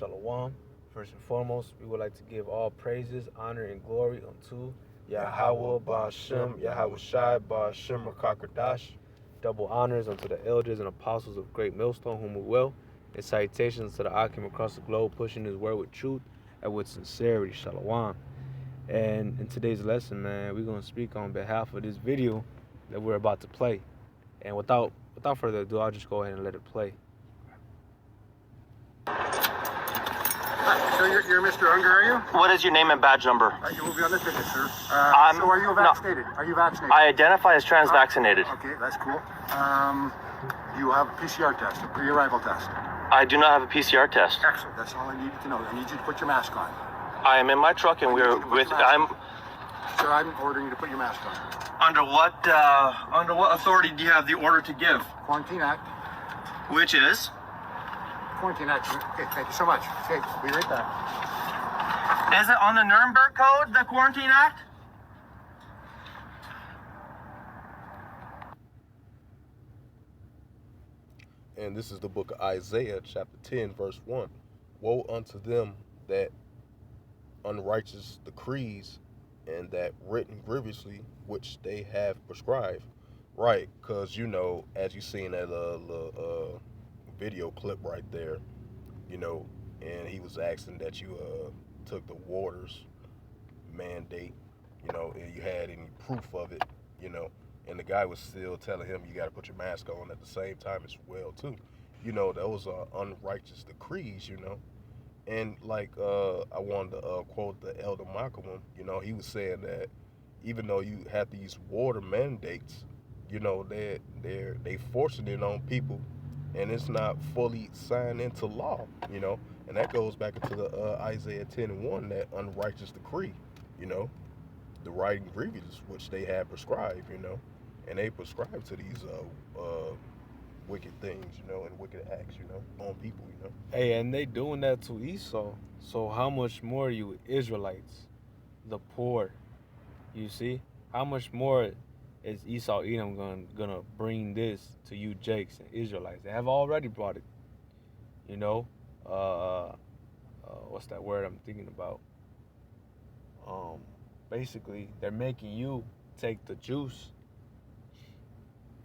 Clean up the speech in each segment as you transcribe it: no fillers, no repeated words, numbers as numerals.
Shalom. First and foremost, we would like to give all praises, honor, and glory unto Yahweh Ba'ashem, Yahweh Shai Ba'ashem Rakakradash. Double honors unto the elders and apostles of Great Millstone, whom we will. And salutations to the Akim across the globe, pushing his word with truth and with sincerity. Shalom. And in today's lesson, man, we're going to speak on behalf of this video that we're about to play. And without further ado, I'll just go ahead and let it play. So you're Mr. Unger, are you? What is your name and badge number? You will be on the ticket, sir. So are you vaccinated? Are you vaccinated? I identify as trans-vaccinated. Okay, that's cool. You have a PCR test, a pre-arrival test. I do not have a PCR test. Excellent. That's all I needed to know. I need you to put your mask on. I am in my truck and we're with. Sir, I'm ordering you to put your mask on. Under what authority do you have the order to give? Quarantine Act. Which is? Quarantine Act. Okay, thank you so much. Okay, be right back. Is it on the Nuremberg Code, the Quarantine Act? And this is the book of Isaiah, chapter 10, verse 1. Woe unto them that unrighteous decrees and that written grievously which they have prescribed. Right, because, you know, as you seen that video clip right there, you know, and he was asking that you took the Waters mandate, you know, and you had any proof of it, you know, and the guy was still telling him you got to put your mask on at the same time as well too. You know, those are unrighteous decrees, you know. And like I wanted to quote the Elder Malcolm, you know, he was saying that even though you have these water mandates, you know, they forcing it on people, and it's not fully signed into law, you know. And that goes back into the Isaiah 10:1, that unrighteous decree, you know, the writing grievances which they have prescribed, you know, and they prescribe to these wicked things, you know, and wicked acts, you know, on people, you know. Hey, and they doing that to Esau. So how much more you Israelites, the poor, you see? How much more is Esau Edom gonna bring this to you Jakes and Israelites? They have already brought it. You know? What's that word I'm thinking about? Basically, they're making you take the juice.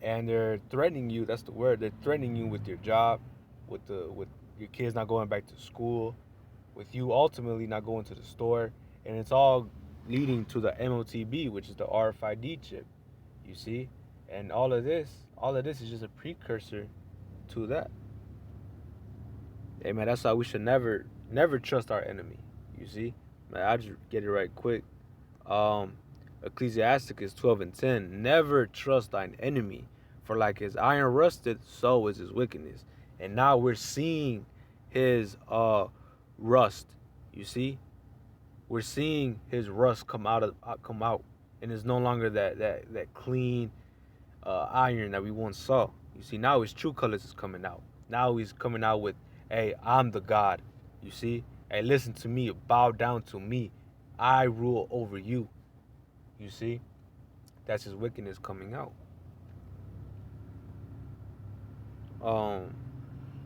And they're threatening you, that's the word, they're threatening you with your job, with your kids not going back to school, with you ultimately not going to the store, and it's all leading to the MOTB, which is the RFID chip, you see? And all of this is just a precursor to that. Hey man, that's why we should never trust our enemy, you see? Man, I just get it right quick. Ecclesiasticus 12:10, never trust thine enemy, for like his iron rusted, so is his wickedness. And now we're seeing his rust, you see? We're seeing his rust come out, and it's no longer that clean iron that we once saw. You see, now his true colors is coming out. Now he's coming out with, hey, I'm the God, you see? Hey, listen to me, bow down to me. I rule over you. You see? That's his wickedness coming out.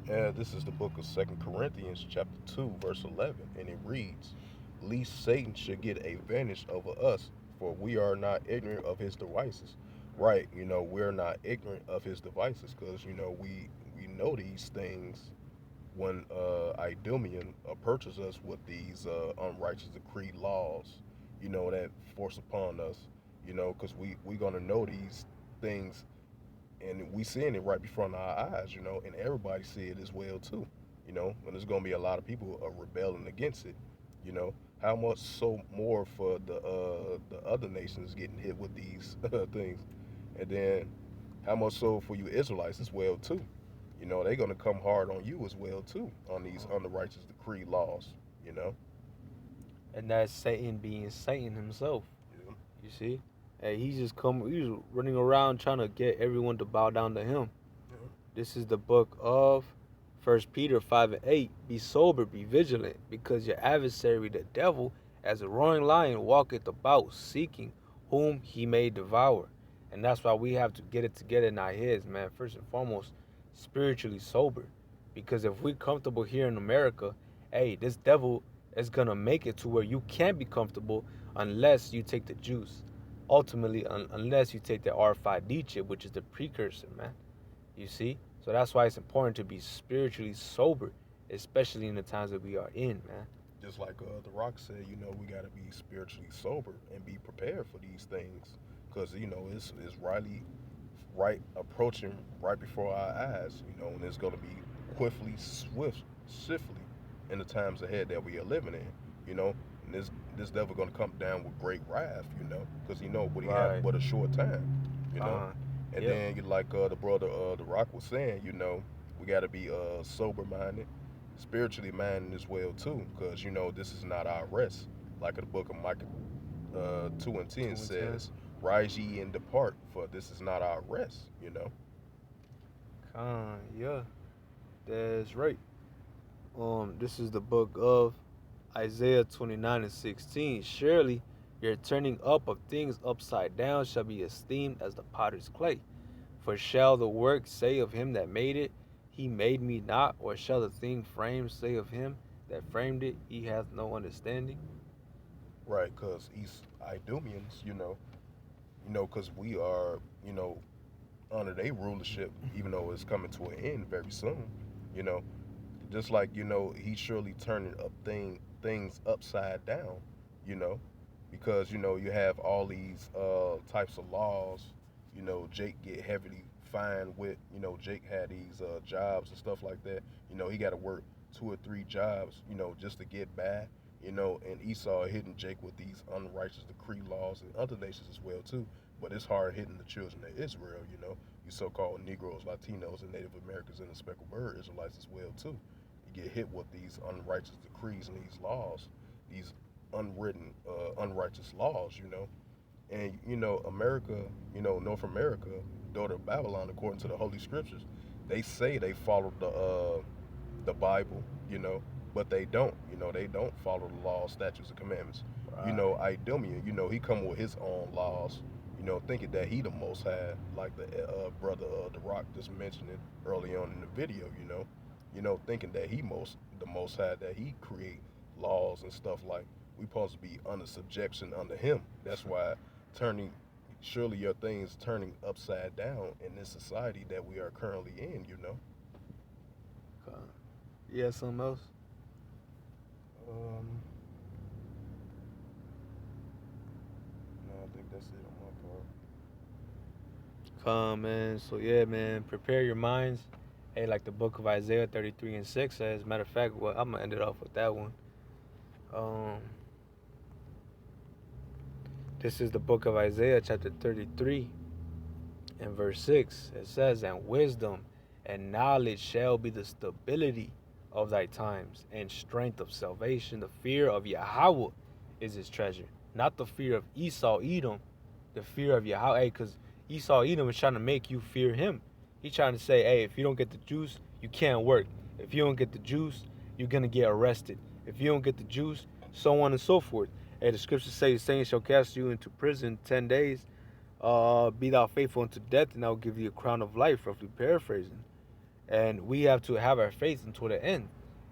This is the book of 2 Corinthians chapter 2, verse 11, and it reads, lest Satan should get a advantage over us, for we are not ignorant of his devices. Right, you know, we're not ignorant of his devices, because, you know, we know these things when Idumean approaches us with these unrighteous decree laws, you know, that force upon us, you know, because we going to know these things, and we seeing it right before our eyes, you know, and everybody see it as well too, you know, and there's going to be a lot of people rebelling against it, you know. How much so more for the other nations getting hit with these things, and then how much so for you Israelites as well too. You know, they're going to come hard on you as well too on these unrighteous decree laws, you know. And that's Satan being Satan himself. Yeah. You see? Hey, he's running around trying to get everyone to bow down to him. Yeah. This is the book of 1 Peter 5:8. Be sober, be vigilant, because your adversary, the devil, as a roaring lion, walketh about, seeking whom he may devour. And that's why we have to get it together in our heads, man. First and foremost, spiritually sober. Because if we're comfortable here in America hey, this devil is gonna make it to where you can't be comfortable unless you take the juice. Ultimately, unless you take the R5D chip, which is the precursor, man. You see? So that's why it's important to be spiritually sober, especially in the times that we are in, man. Just like The Rock said, we got to be spiritually sober and be prepared for these things, because it's right approaching right before our eyes, and it's going to be quickly, swiftly in the times ahead that we are living in, and this devil going to come down with great wrath, because what he Right. have but a short time, you know. Uh, And yep. then, like the brother, The Rock was saying, we got to be sober minded, spiritually minded as well too, because this is not our rest. Like in the book of Micah 2:10 2 and 10. says, "Rise ye and depart, for this is not our rest." Yeah, that's right. This is the book of Isaiah 29:16. Surely your turning up of things upside down shall be esteemed as the potter's clay. For shall the work say of him that made it, he made me not? Or shall the thing framed say of him that framed it, he hath no understanding? Right, because East Idumeans, because we are, under their rulership, even though it's coming to an end very soon, you know, just like he's surely turning up things upside down, you know, because you have all these types of laws. Jake get heavily fined with. Jake had these jobs and stuff like that. He got to work 2 or 3 jobs, just to get by. And Esau hitting Jake with these unrighteous decree laws and other nations as well too. But it's hard hitting the children of Israel. You so-called Negroes, Latinos, and Native Americans and the speckled bird Israelites as well too. You get hit with these unrighteous decrees and these laws, these unwritten, unrighteous laws. And America, North America, daughter of Babylon, according to the Holy Scriptures, they say they follow the Bible, but they don't. They don't follow the laws, statutes, and commandments. Right. Idumean, he come with his own laws. Thinking that he the Most High, like the brother The Rock just mentioned it early on in the video. Thinking that the Most High, that he create laws and stuff like we supposed to be under subjection under him. That's why turning surely your things turning upside down in this society that we are currently in. Uh, yeah, something else? Um, no, I think that's it on my part. Come, man. So, yeah, man, prepare your minds. Hey, like the book of Isaiah 33:6 says. Matter of fact, well, I'm going to end it off with that one. Um, this is the book of Isaiah, chapter 33, and verse 6. It says, and wisdom and knowledge shall be the stability of thy times, and strength of salvation. The fear of Yahweh is his treasure, not the fear of Esau, Edom, the fear of Yahweh. Because Esau, Edom is trying to make you fear him. He's trying to say, hey, if you don't get the juice, you can't work. If you don't get the juice, you're going to get arrested. If you don't get the juice, so on and so forth. Hey, the scriptures say, the saints shall cast you into prison 10 days. Be thou faithful unto death, and I'll give you a crown of life, roughly paraphrasing. And we have to have our faith until the end.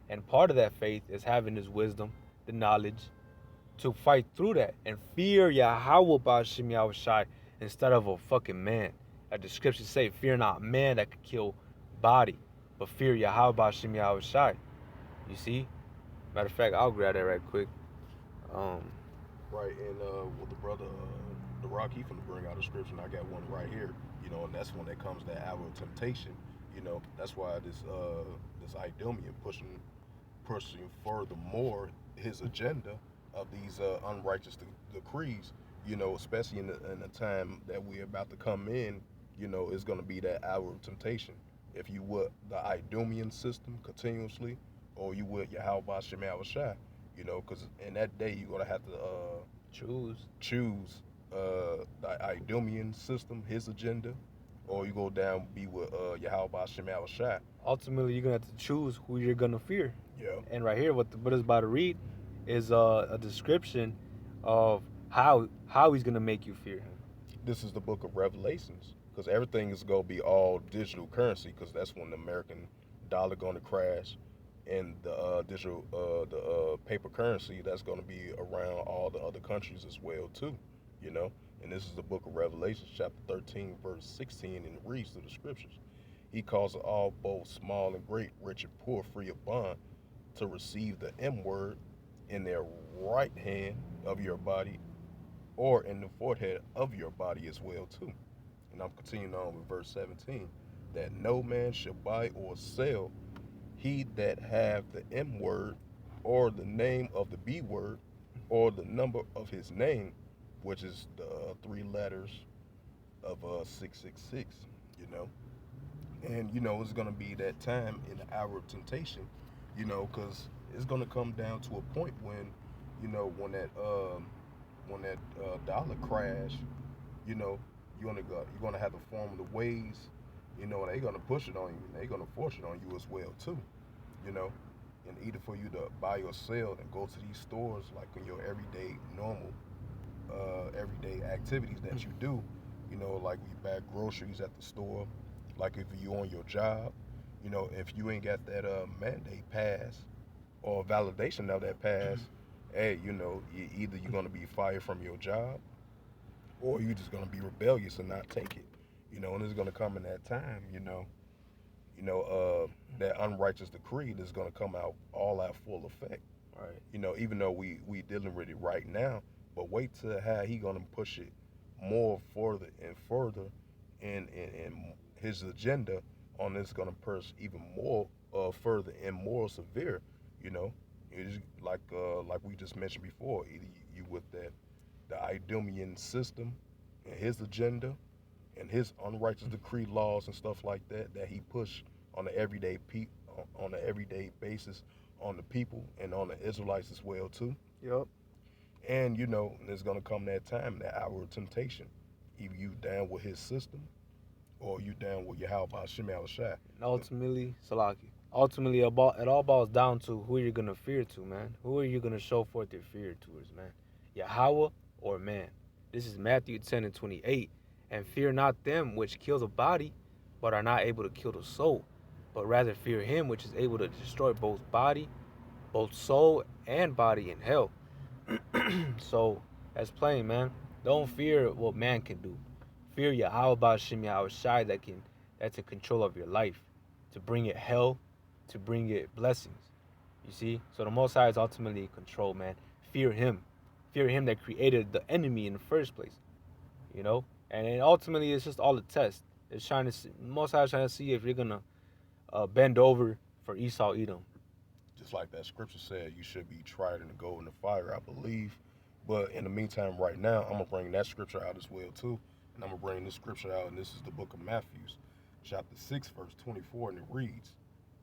And part of that faith is having this wisdom, the knowledge, to fight through that and fear Yahweh Ba'ashim Yahushai instead of a fucking man. As the scriptures say, fear not man that could kill body, but fear Yahweh Ba'ashim Yahushai. You see? Matter of fact, I'll grab that right quick. Right, and with the brother, The Rock, he finna bring out a scripture, and I got one right here. And that's when that comes that hour of temptation. That's why this Idumean pushing furthermore his agenda of these unrighteous decrees. Especially in the time that we're about to come in. It's gonna be that hour of temptation. If you would the Idumean system continuously, or you would Yahweh Shem Shai. Because in that day you're gonna have to choose the Idumean system, his agenda, or you go down be with Yahweh Shem Shai. Ultimately, you're going to have to choose who you're going to fear. Yeah. And right here, what the Buddha's about to read is a description of how he's going to make you fear him. This is the book of Revelations, because everything is going to be all digital currency, because that's when the American dollar going to crash. and the digital the paper currency that's going to be around all the other countries as well too, you know. And this is the book of Revelation chapter 13 verse 16, and it reads through the scriptures. He calls all, both small and great, rich and poor, free of bond, to receive the M word in their right hand of your body, or in the forehead of your body as well too. And I'm continuing on with verse 17, that no man shall buy or sell he that have the M word, or the name of the B word, or the number of his name, which is the three letters of 666, you know. And you know, it's gonna be that time in the hour of temptation, you know, because it's gonna come down to a point when, you know, when that dollar crash, you know, you're gonna have to form the ways, you know, and they're gonna push it on you, and they're gonna force it on you as well too, you know, and either for you to buy or sell and go to these stores like in your everyday normal, everyday activities that you do, you know, like we buy groceries at the store, like if you on your job, you know, if you ain't got that mandate pass or validation of that pass, hey, you know, either you're gonna be fired from your job, or you're just gonna be rebellious and not take it, you know. And it's gonna come in that time, that unrighteous decree that's gonna come out all out full effect. Right. You know, even though we dealing with it right now, but wait till how he gonna push it more further and further, and his agenda on this gonna push even more further and more severe. You know, it's like we just mentioned before, either you with that the Idumean system and his agenda and his unrighteous decree laws and stuff like that he pushed on the on the everyday basis on the people and on the Israelites as well too. Yep. And you know, there's gonna come that time, that hour of temptation. Either you down with his system, or you down with Yahweh Shem Shai. And ultimately, it all boils down to who you're gonna fear to, man. Who are you gonna show forth your fear towards, man? Yahweh or man? This is Matthew 10:28. And fear not them which kill the body, but are not able to kill the soul, but rather fear him which is able to destroy both soul and body in hell. So that's plain, man. Don't fear what man can do. Fear Yahweh Ba'ashem Yahweh Shai that's in control of your life, to bring it hell, to bring it blessings. You see? So the Most High is ultimately in control, man. Fear him. Fear him that created the enemy in the first place. You know? And then ultimately it's just all a test. It's trying to see, Most High is trying to see if you're gonna bend over for Esau Edom. Just like that scripture said, you should be tried in the gold and the fire, I believe. But in the meantime, right now, I'm gonna bring that scripture out as well too. And I'm gonna bring this scripture out, and this is the book of Matthew, chapter 6, verse 24, and it reads,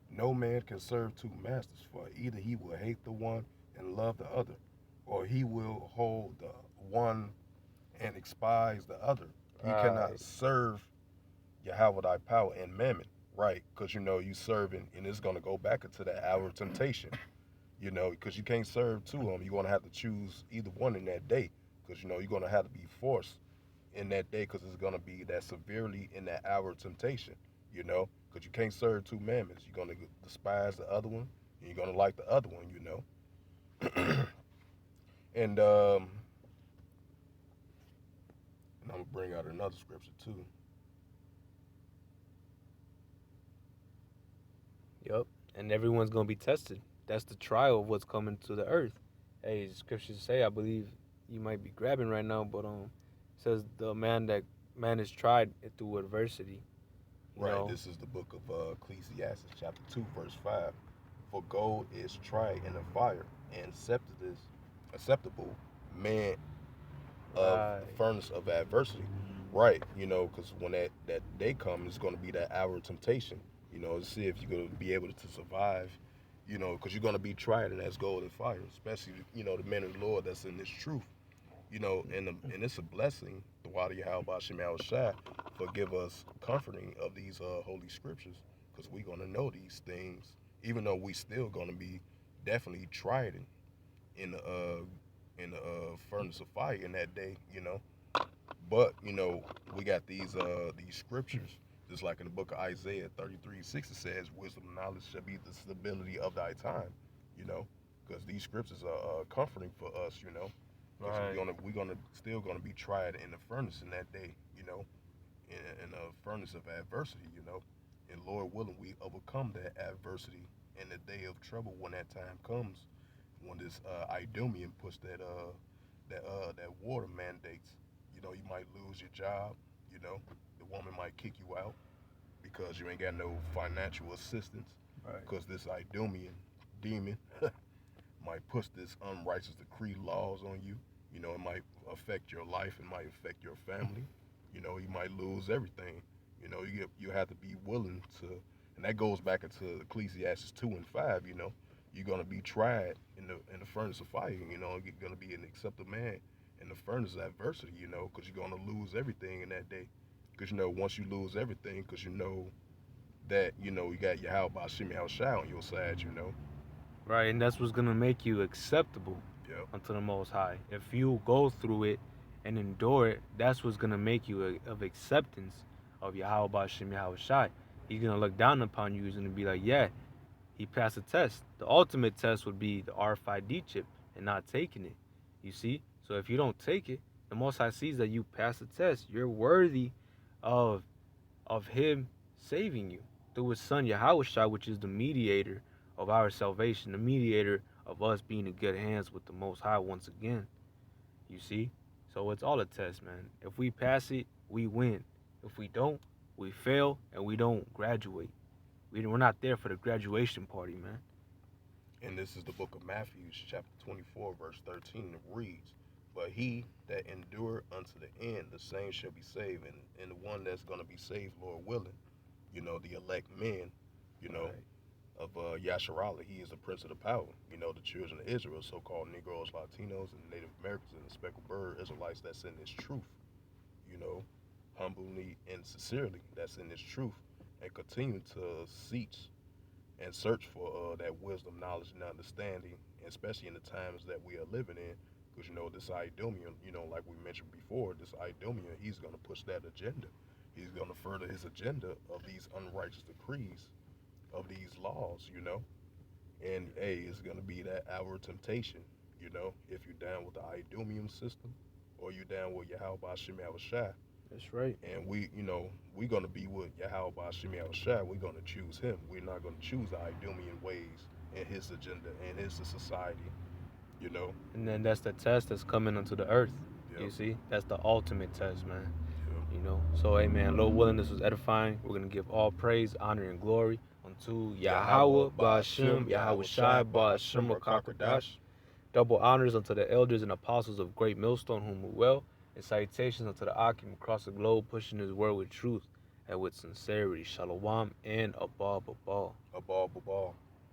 no man can serve two masters, for either he will hate the one and love the other, or he will hold the one and despise the other. He cannot serve Yahweh thy power and mammon, right? Because you know you serving, and it's gonna go back into that hour of temptation, you know, because you can't serve two of them. You're gonna have to choose either one in that day, because you know you're gonna have to be forced in that day, because it's gonna be that severely in that hour of temptation, you know, because you can't serve two mammons. You're gonna despise the other one, and you're gonna like the other one, you know. and I'm gonna bring out another scripture too. Yep. And everyone's gonna be tested. That's the trial of what's coming to the earth. Hey, the scriptures say, I believe you might be grabbing right now, but it says the man is tried through adversity. Right. Know? This is the book of Ecclesiastes, chapter 2, verse 5. For gold is tried in the fire, and acceptable man of the furnace of adversity. Right. You know, because when that day comes, it's going to be that hour of temptation. You know, to see if you're going to be able to survive. You know, because you're going to be tried in that gold and fire, especially, you know, the men of the Lord that's in this truth. You know, and it's a blessing, the Wadi Yahweh Shem Shai, for give us comforting of these holy scriptures, because we're going to know these things, even though we still going to be definitely tried in the furnace of fire in that day, you know. But, you know, we got these scriptures Just like in the book of Isaiah 33:6, it says, wisdom and knowledge shall be the stability of thy time, you know, because these scriptures are comforting for us, you know. Because Right. we're gonna still gonna be tried in the furnace in that day, you know, in a furnace of adversity, you know. And Lord willing, we overcome that adversity in the day of trouble when that time comes. When this Idumean puts that water mandates, you know, you might lose your job, you know, the woman might kick you out because you ain't got no financial assistance. Right. Because this Idumean demon might push this unrighteous decree laws on you. You know, it might affect your life. It might affect your family. You know, you might lose everything. You know, you have to be willing to, and that goes back into Ecclesiastes 2:5. You know, you're gonna be tried in the furnace of fire. You know, you're gonna be an accepted man in the furnace of adversity. You know, because you're gonna lose everything in that day. Because you know, once you lose everything, because you know that you got Yahweh Shimei Shai on your side. You know, Right, and that's what's gonna make you acceptable yeah. unto the Most High. If you go through it and endure it, that's what's gonna make you of acceptance of Yahweh Bashim Yahweh Shai. He's gonna look down upon you. He's gonna be like, yeah, he passed the test. The ultimate test would be the RFID chip and not taking it. You see? So if you don't take it, the Most High sees that you passed the test. You're worthy of him saving you through his son Yahushua, which is the mediator of our salvation, the mediator of us being in good hands with the Most High once again. You see? So it's all a test, man. If we pass it, we win. If we don't, we fail and we don't graduate. We're not there for the graduation party, man. And this is the book of Matthew, chapter 24, verse 13. It reads, but he that endure unto the end, the same shall be saved. And the one that's going to be saved, Lord willing, you know, the elect men, you know, Right. of Yasharala. He is the prince of the power. You know, the children of Israel, so-called Negroes, Latinos, and Native Americans, and the speckled bird Israelites that's in this truth, you know, humbly and sincerely that's in this truth, and continue to search for that wisdom, knowledge, and understanding, especially in the times that we are living in. Because, you know, this Idumean, you know, like we mentioned before, this Idumean, he's going to push that agenda. He's going to further his agenda of these unrighteous decrees, of these laws, you know. And, hey, it's going to be that hour of temptation, you know, if you're down with the Idumean system or you're down with Yahweh Shimei Shai. That's right. And we're going to be with Yahweh Shimei Shai. We're going to choose him. We're not going to choose the Idumean ways and his agenda and his society, you know. And then that's the test that's coming onto the earth. Yep. You see? That's the ultimate test, man. Yep. You know? So, hey, man, Lord willing, this was edifying. We're going to give all praise, honor, and glory unto Yahweh, Ba'ashem, Yahweh Shai, Ba'ashem, Rakakradash. Double honors unto the elders and apostles of Great Millstone, whom we well, and salutations unto the Akim across the globe, pushing his word with truth and with sincerity. Shalom and Abba, Abba. Abal.